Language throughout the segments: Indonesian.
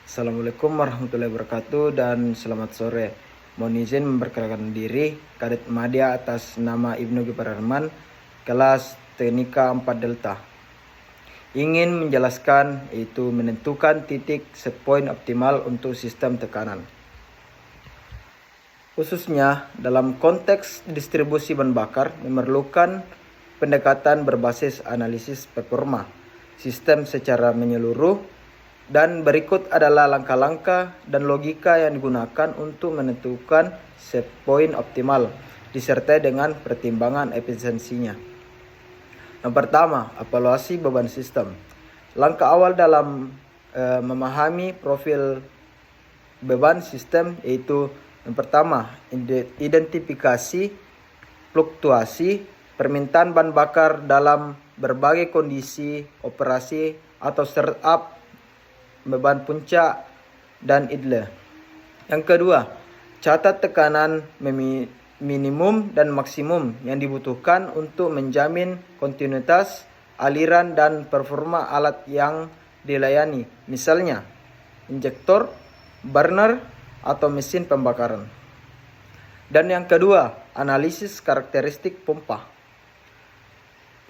Assalamualaikum warahmatullahi wabarakatuh dan selamat sore. Mohon izin memperkenalkan diri, Kadet Madya atas nama Ibnu Gipararman, kelas Teknika 4 Delta. Ingin menjelaskan yaitu menentukan titik set point optimal untuk sistem tekanan. Khususnya dalam konteks distribusi bahan bakar memerlukan pendekatan berbasis analisis performa sistem secara menyeluruh, dan berikut adalah langkah-langkah dan logika yang digunakan untuk menentukan set point optimal disertai dengan pertimbangan efisiensinya. Yang pertama, evaluasi beban sistem. Langkah awal dalam memahami profil beban sistem yaitu yang pertama, identifikasi fluktuasi permintaan bahan bakar dalam berbagai kondisi operasi atau startup, beban puncak, dan idle. Yang kedua, catat tekanan minimum dan maksimum yang dibutuhkan untuk menjamin kontinuitas aliran dan performa alat yang dilayani, misalnya injektor, burner, atau mesin pembakaran. Dan yang kedua, analisis karakteristik pompa.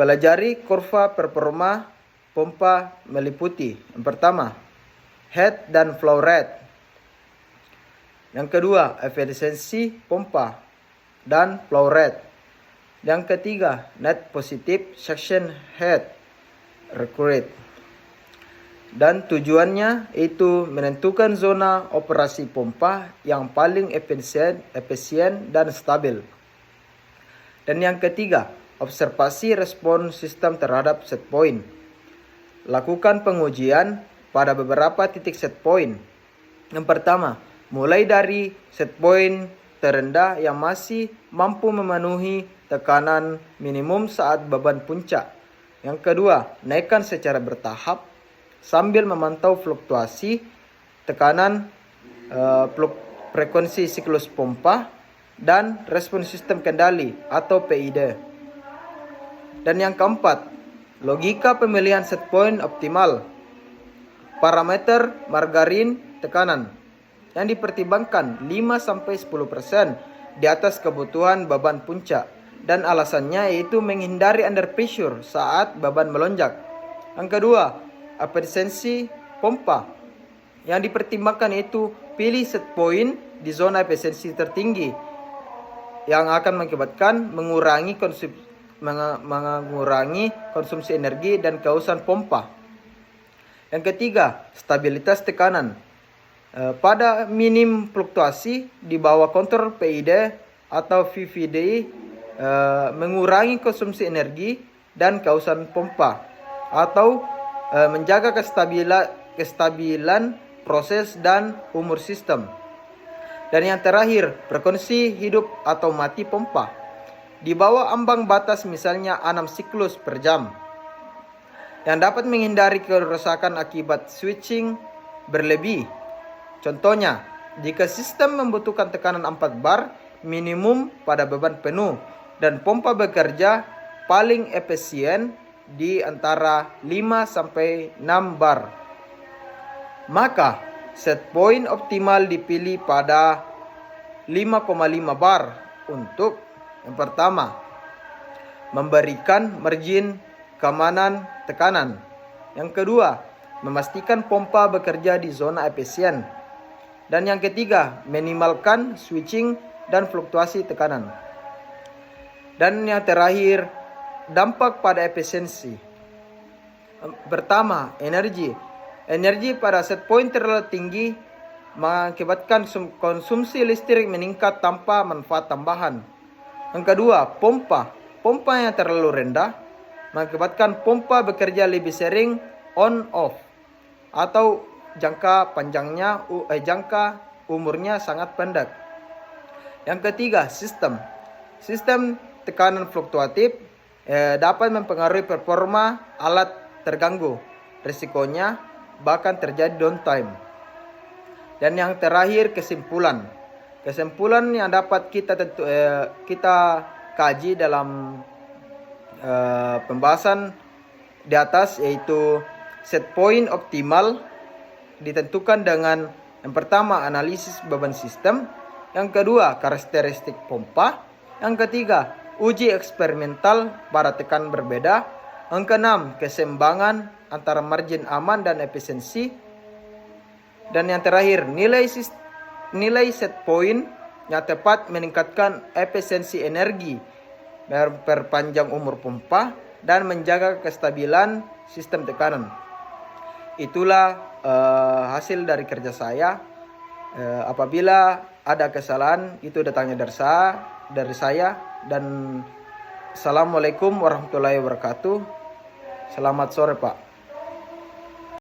Pelajari kurva performa pompa meliputi yang pertama, head dan flow rate. Yang kedua, efisiensi pompa dan flow rate. Yang ketiga, net positive suction head recruit. Dan tujuannya itu menentukan zona operasi pompa yang paling efisien dan stabil. Dan yang ketiga, observasi respon sistem terhadap set point. Lakukan pengujian pada beberapa titik set point. Yang pertama, mulai dari set point terendah yang masih mampu memenuhi tekanan minimum saat beban puncak. Yang kedua, naikkan secara bertahap sambil memantau fluktuasi tekanan, frekuensi siklus pompa, dan respon sistem kendali atau PID. Dan yang keempat, logika pemilihan set point optimal. Parameter margarin tekanan yang dipertimbangkan 5-10% di atas kebutuhan beban puncak, dan alasannya yaitu menghindari under pressure saat beban melonjak. Yang kedua, efisiensi pompa yang dipertimbangkan yaitu pilih set point di zona efisiensi tertinggi yang akan mengakibatkan mengurangi konsumsi energi dan kehausan pompa. Yang ketiga, stabilitas tekanan. Pada minim fluktuasi di bawah kontrol PID atau VVD, mengurangi konsumsi energi dan kehausan pompa atau menjaga kestabilan proses dan umur sistem. Dan yang terakhir, frekuensi hidup atau mati pompa di bawah ambang batas, misalnya 6 siklus per jam, yang dapat menghindari kerusakan akibat switching berlebih. Contohnya, jika sistem membutuhkan tekanan 4 bar minimum pada beban penuh dan pompa bekerja paling efisien di antara 5-6 bar, maka set point optimal dipilih pada 5,5 bar untuk yang pertama, memberikan margin keamanan tekanan. Yang kedua, memastikan pompa bekerja di zona efisien. Dan yang ketiga, minimalkan switching dan fluktuasi tekanan. Dan yang terakhir, dampak pada efisiensi. Pertama, energi. Energi pada set point terlalu tinggi mengakibatkan konsumsi listrik meningkat tanpa manfaat tambahan. Yang kedua, pompa yang terlalu rendah mengakibatkan pompa bekerja lebih sering on off atau jangka umurnya sangat pendek. Yang ketiga, sistem tekanan fluktuatif dapat mempengaruhi performa alat terganggu, risikonya bahkan terjadi downtime. Dan yang terakhir, kesimpulan yang dapat kita kaji dalam pembahasan di atas yaitu set point optimal ditentukan dengan yang pertama analisis beban sistem, yang kedua karakteristik pompa, yang ketiga uji eksperimental pada tekanan berbeda, yang keenam keseimbangan antara margin aman dan efisiensi, dan yang terakhir nilai set point yang tepat meningkatkan efisiensi energi, memperpanjang umur pompa, dan menjaga kestabilan sistem tekanan. Itulah hasil dari kerja saya. Apabila ada kesalahan itu datangnya dari saya. Dan Assalamualaikum warahmatullahi wabarakatuh. Selamat sore Pak.